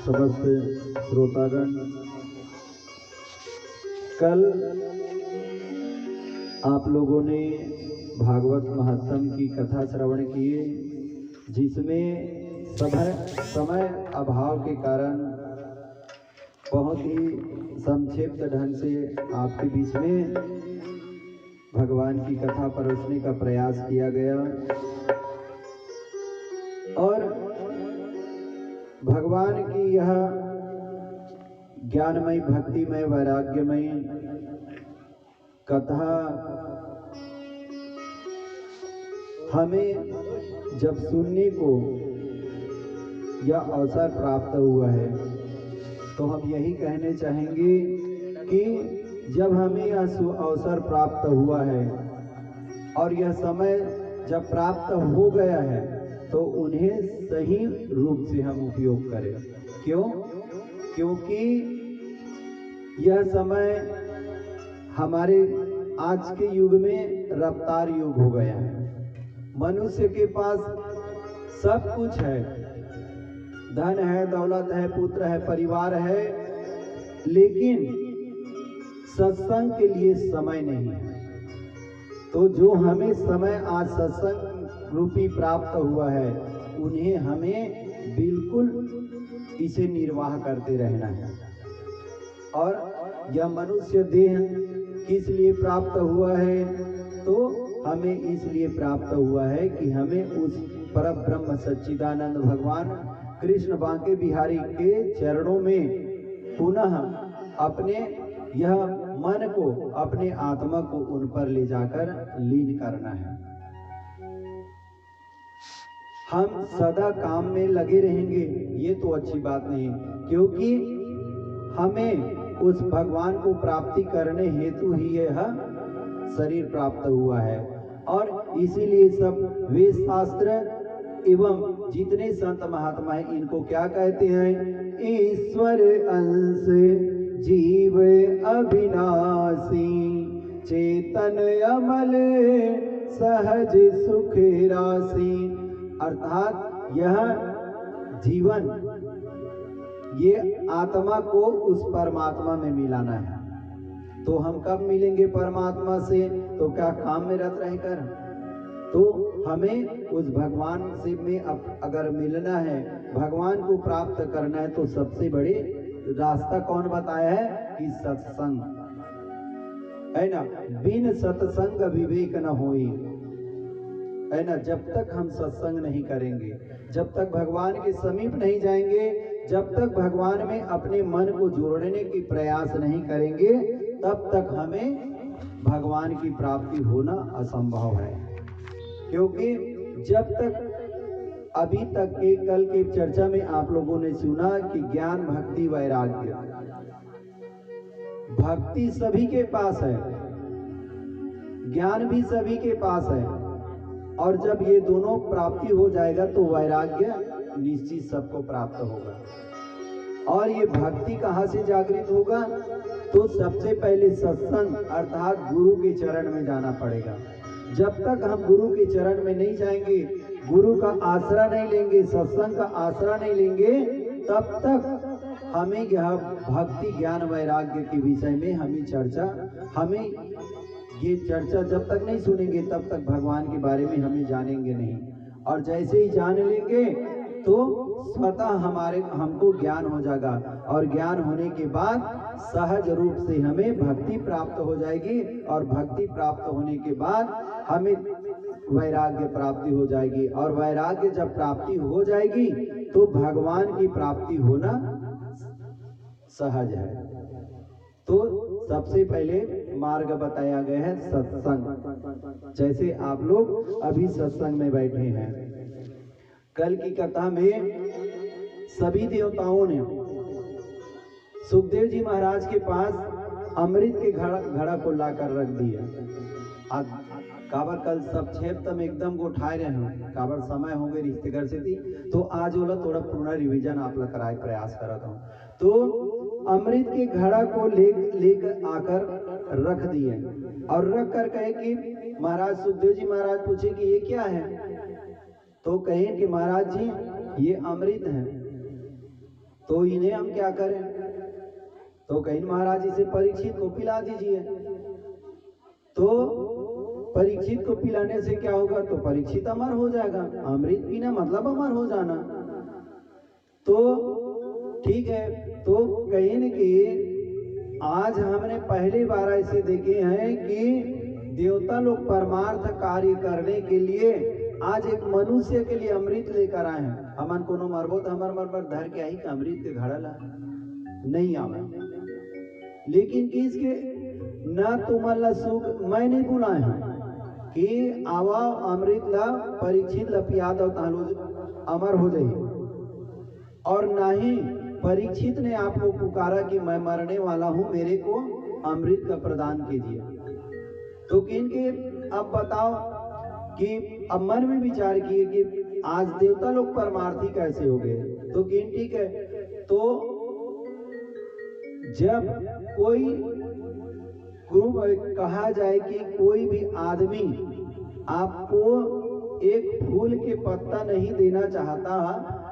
समस्त श्रोतागण कल आप लोगों ने भागवत महात्म की कथा श्रवण किए, जिसमें समय अभाव के कारण बहुत ही संक्षिप्त ढंग से आपके बीच में भगवान की कथा परोसने का प्रयास किया गया और भगवान की यह ज्ञानमय, भक्तिमय, वैराग्यमय कथा हमें जब सुनने को यह अवसर प्राप्त हुआ है तो हम यही कहने चाहेंगे कि जब हमें यह अवसर प्राप्त हुआ है और यह समय जब प्राप्त हो गया है तो उन्हें सही रूप से हम उपयोग करें। क्यों? क्योंकि यह समय हमारे आज के युग में रफ्तार युग हो गया है। मनुष्य के पास सब कुछ है, धन है, दौलत है, पुत्र है, परिवार है, लेकिन सत्संग के लिए समय नहीं है। तो जो हमें समय आज सत्संग रूपी प्राप्त हुआ है, उन्हें हमें बिल्कुल इसे निर्वाह करते रहना है। और यह मनुष्य देह किस लिए प्राप्त हुआ है? तो हमें इसलिए प्राप्त हुआ है कि हमें उस परम ब्रह्म सच्चिदानंद भगवान कृष्ण बांके बिहारी के चरणों में पुनः अपने यह मन को, अपने आत्मा को उन पर ले जाकर लीन करना है। हम सदा काम में लगे रहेंगे ये तो अच्छी बात नहीं, क्योंकि हमें उस भगवान को प्राप्ति करने हेतु ही यह शरीर प्राप्त हुआ है। और इसीलिए सब वेद शास्त्र एवं जितने संत महात्मा हैं इनको क्या कहते हैं? ईश्वर अंश जीव अविनाशी, चेतन अमल सहज सुख राशि। अर्थात यह जीवन, ये आत्मा को उस परमात्मा में मिलाना है। तो हम कब मिलेंगे परमात्मा से? तो क्या काम में रत रहकर? तो हमें उस भगवान से में अगर मिलना है, भगवान को प्राप्त करना है, तो सबसे बड़े रास्ता कौन बताया है? कि सत्संग है ना। बिन सत्संग विवेक न होई, है ना। जब तक हम सत्संग नहीं करेंगे, जब तक भगवान के समीप नहीं जाएंगे, जब तक भगवान में अपने मन को जोड़ने की प्रयास नहीं करेंगे, तब तक हमें भगवान की प्राप्ति होना असंभव है। क्योंकि जब तक अभी तक के कल की चर्चा में आप लोगों ने सुना कि ज्ञान, भक्ति, वैराग्य, भक्ति सभी के पास है, ज्ञान भी सभी के पास है, और जब ये दोनों प्राप्ति हो जाएगा तो वैराग्य निश्चित सबको प्राप्त होगा। और ये भक्ति कहाँ से जागृत होगा? तो सबसे पहले सत्संग अर्थात गुरु के चरण में जाना पड़ेगा। जब तक हम गुरु के चरण में नहीं जाएंगे, गुरु का आसरा नहीं लेंगे, सत्संग का आसरा नहीं लेंगे, तब तक हमें यह भक्ति, ज्ञान, वैराग्य के विषय में हमें ये चर्चा जब तक नहीं सुनेंगे तब तक भगवान के बारे में हमें जानेंगे नहीं। और जैसे ही जान लेंगे तो स्वतः हमको ज्ञान हो जाएगा, और ज्ञान होने के बाद सहज रूप से हमें भक्ति प्राप्त हो जाएगी, और भक्ति प्राप्त होने के बाद हमें वैराग्य प्राप्ति हो जाएगी, और वैराग्य जब प्राप्ति हो जाएगी तो भगवान की प्राप्ति होना सहज है। तो सबसे पहले मार्ग बताया गया है सत्संग। जैसे आप लोग अभी सत्संग में बैठे हैं, कल की कथा में सभी देवताओं ने सुखदेव जी महाराज के पास अमृत के घड़ा को लाकर रख दिया। काबर कल सब क्षेत्र में एकदम गोठाए रहे हैं, काबर समय हो गए रिश्ते घर से थी, तो आज वाला थोड़ा पूर्ण रिवीजन आप लोग कराए प्रयास करता हूँ। तो अमृत के घड़ा को लेकर आकर रख दिए, और रख कर कहे कि महाराज, सुखदेव जी महाराज पूछे कि ये क्या है? तो कहें कि महाराज जी ये अमृत है, तो इन्हें हम क्या करें? तो कहीं महाराज इसे परीक्षित को पिला दीजिए। तो परीक्षित को पिलाने से क्या होगा, तो परीक्षित अमर हो जाएगा। अमृत पीना मतलब अमर हो जाना। तो ठीक है, तो कहीं कि आज हमने पहली बार ऐसे देखे हैं कि देवता लोग परमार्थ कार्य करने के लिए आज एक मनुष्य के लिए अमृत लेकर आए हैं। हमन कोनो मरबो तो हमर मरबर धर के आई का अमृत के घड़ा ला नहीं आवे, लेकिन किसके ना तुम्हारा सुख मैं नहीं बुलाए हैं कि आवा अमृत ला परीक्षित ला पिया दो तालू अमर हो जाइए, और ना ही परीक्षित ने आपको पुकारा कि मैं मरने वाला हूं, मेरे को अमृत का प्रदान कीजिए। तो किनके अब बताओ कि अब मन में विचार किए कि आज देवता लोग परमार्थी कैसे हो गए। तो किन ठीक है, तो जब कोई कहा जाए कि कोई भी आदमी आपको एक फूल के पत्ता नहीं देना चाहता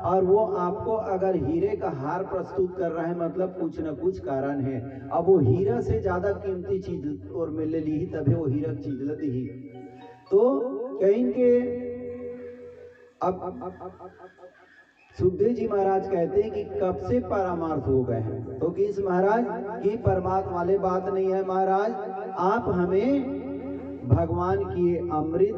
और वो आपको अगर हीरे का हार प्रस्तुत कर रहा है, मतलब कुछ न कुछ कारण है। अब वो हीरा से ज्यादा कीमती चीज और मिले ली तभी वो हीरा चीज लती ही। तो कहीं के अब सुखदेव जी महाराज कहते हैं कि कब से परमार्थ हो गए हैं। तो किस महाराज की परमात्मा वाले बात नहीं है महाराज, आप हमें भगवान की अमृत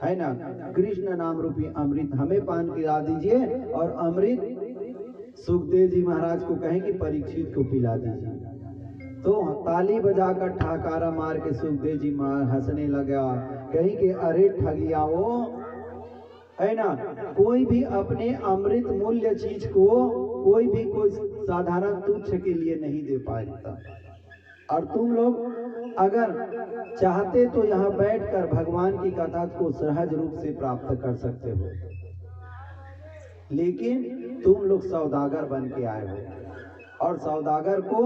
है ना, कृष्ण नाम रूपी अमृत हमें पान करा दीजिए, और अमृत सुखदेव जी महाराज को कहें कि परीक्षित को पिला दीजिए। तो ताली बजाकर ठाकारा मार के सुखदेव जी हंसने लगा, कहीं कि अरे ठगियाओ, है ना, कोई भी अपने अमृत मूल्य चीज को कोई भी कोई साधारण तुच्छ के लिए नहीं दे पाता, और तुम लोग अगर चाहते तो यहाँ बैठकर भगवान की कथा को सहज रूप से प्राप्त कर सकते हो, लेकिन तुम लोग सौदागर बन के आए हो, और सौदागर को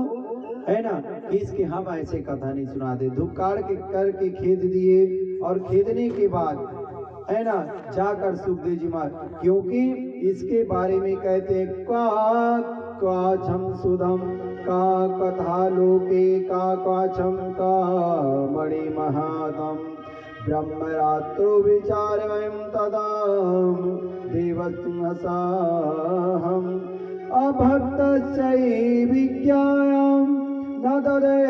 है ना इसके हम ऐसे कथा नहीं सुनाते। धुपकाड़ के करके खेद दिए, और खेदने के बाद है ना जाकर सुखदेव जी महाराज, क्योंकि इसके बारे में कहते हैं काछम सुधम का कथा लोके काछम का मणि महादम ब्रह्मरात्रो विचार वयम तदाम देवसिंहसाहम अभक्त विज्ञायाम न ददे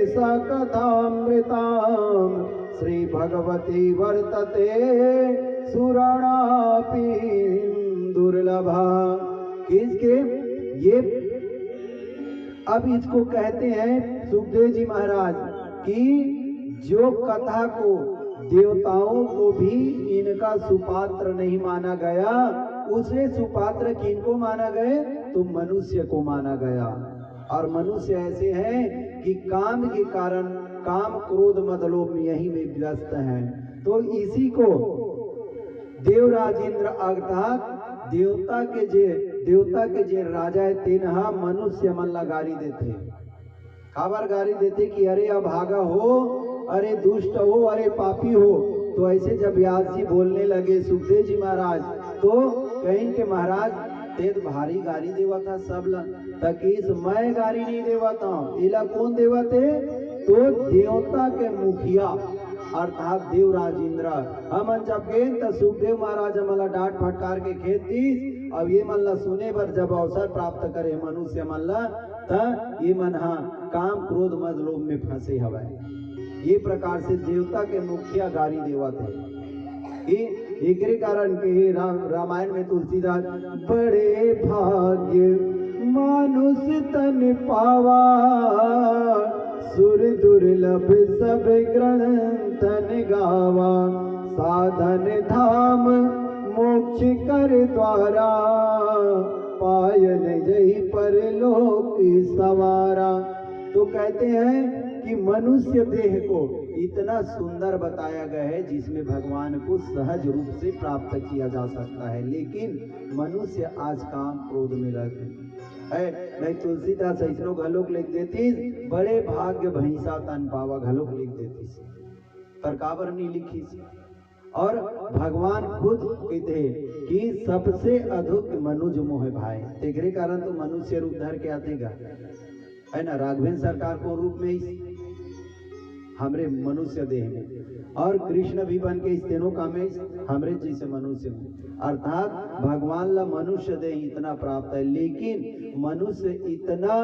स कथामृताम श्री भगवती वर्तते सुराणापि दुर्लभा। किसके ये अब इसको कहते हैं सुखदेव जी महाराज कि जो कथा को देवताओं को भी इनका सुपात्र नहीं माना गया, उसे सुपात्र किनको माना गए, तो मनुष्य को माना गया। और मनुष्य ऐसे हैं कि काम के कारण काम क्रोध मद लोभ यही में व्यस्त हैं। तो इसी को देवराजेंद्र अर्थात देवता के जे राजा तेनहा मनुष्य मन ला गारी देते, खबर गारी देते कि अरे अभागा हो, अरे दुष्ट हो, अरे पापी हो। तो ऐसे जब व्यास जी बोलने लगे सुखदेव जी महाराज, तो कहीं के महाराज तेज भारी गारी देवा था सब ला, तकीस मैं गारी नहीं देवाता हूँ, इला कौन देवते, तो देवता के मुखिया अर्थात देवराजेंद्र। हमन जब गए तो सुखदेव महाराज हमला डांट फटकार के खेत दी। अब ये मल्ला सुने पर जब अवसर प्राप्त करे मनुष्य मल्ला, त ये मन हाँ काम क्रोध मद लोभ में फंसे हवाए। ये प्रकार से देवता के मुखिया गारी देवा थे। एक कारण के रामायण में तुलसीदास बड़े भाग्य मानुष तन पावा, सुर दुर्लभ सब ग्रंथन गावा, साधन धाम मोक्ष कर द्वारा, पायन जही पर लोक सवारा। तो कहते हैं कि मनुष्य देह को इतना सुंदर बताया गया है जिसमें भगवान को सहज रूप से प्राप्त किया जा सकता है, लेकिन मनुष्य आज काम क्रोध में रहते है। नहीं तुलसीदास ऐसनो घलोक लिख देती, बड़े भाग्य भैंसा तन पावा घलोक लिख देती, पर काबर नहीं लिखी। और भगवान खुद कहते कि सबसे अधिक मनुज मोह भाई, तेरे कारण तो मनुष्य रूप धर के आतेगा। है ना, राघवेंद्र सरकार को रूप में ही हमरे मनुष्य देह में, और कृष्ण भी बन के इस तीनों का में हमरे जैसे मनुष्य में, अर्थात भगवान ला मनुष्य देह इतना प्राप्त है। लेकिन मनुष्य इतना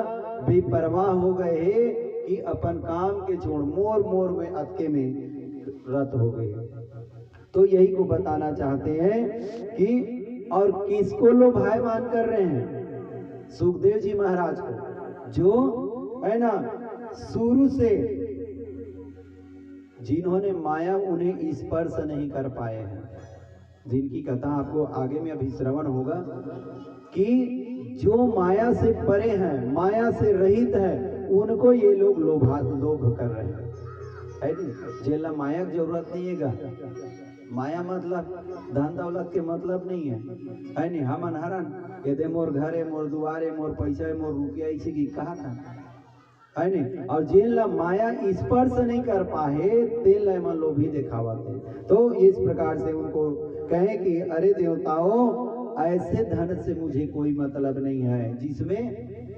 बेपरवाह हो गए है कि अपन काम के छोड़ मोर मोर में अटके में रत हो गए। तो यही को बताना चाहते हैं कि और किसको लोभायमान कर रहे हैं? सुखदेव जी महाराज को, जो है ना शुरू से जिन्होंने माया उन्हें स्पर्श नहीं कर पाए हैं, जिनकी कथा आपको आगे में अभी श्रवण होगा, कि जो माया से परे हैं, माया से रहित है, उनको ये लोग लोभ कर रहे हैं, है नहीं? जेला माया की जरूरत नहीं है। माया मतलब धन दौलत के मतलब नहीं है नहीं? हम अनहरन यदि मोर घरे, मोर दुआरे, मोर पैसा, मोर रुपया इसी की कहा था, है नहीं? और जिन ला माया स्पर्श नहीं कर पाए तेल ला मन लोभी दिखावते। तो इस प्रकार से उनको कहे कि अरे देवताओं, ऐसे धन से मुझे कोई मतलब नहीं है, जिसमें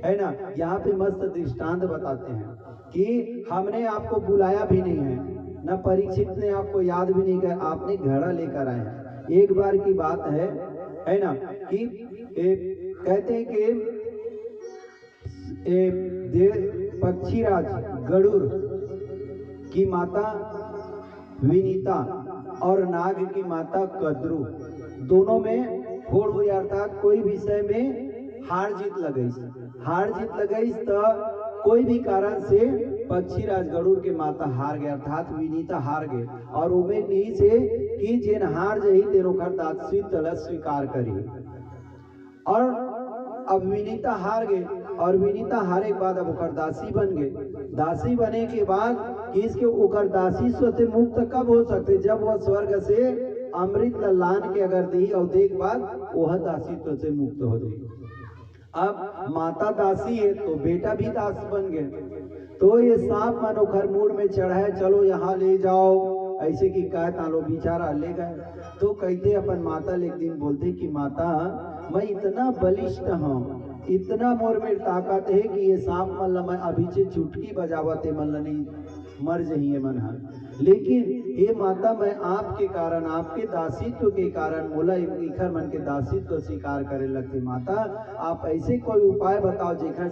है ना, यहाँ पे मस्त दृष्टांत बताते हैं कि हमने आपको बुलाया भी नहीं है, न परीक्षित ने आपको याद भी नहीं कर, आपने घड़ा लेकर आए हैं। एक बार की बात है ना, कि कहते हैं कि पक्षीराज गरुड़ की माता विनीता और नाग की माता कद्रु, दोनों में होड़ हुई, अर्थात कोई विषय में हार जीत लगई तो कोई भी कारण से पक्षीराज गरुड़ के माता हार गए, अर्थात विनीता हार गए, और उमें नहीं से कि जेन हार जही तेरो कर दासी तल स्वीकार करी। और अब विनीता हार गए, और विनीता हारे के बाद अब ओकर दासी बन गए। दासी बने के बाद इसके ओकर दासी से मुक्त कब हो सकते? जब वह स्वर्ग से अमृत लान के अगर दी और देख बाद वह दासी से मुक्त हो जाए। अब माता दासी है तो बेटा भी दास बन गए। तो ये सांप मनोखर मूड में चढ़ा है, चलो यहाँ ले जाओ, ऐसे की कहे तालो बेचारा ले गए। तो कहते अपन माता एक दिन बोलते कि माता, मैं इतना बलिष्ठ हूँ, इतना मोर में ताकत है कि ये सांप मन मैं अभी से चुटकी बजावते मन नहीं मर जाइए मन है। लेकिन ये माता, मैं आपके कारण, आपके दासित्व के कारण मोला इखर मन के दासित्व स्वीकार करे लगते। माता, आप ऐसे कोई उपाय बताओ जेखर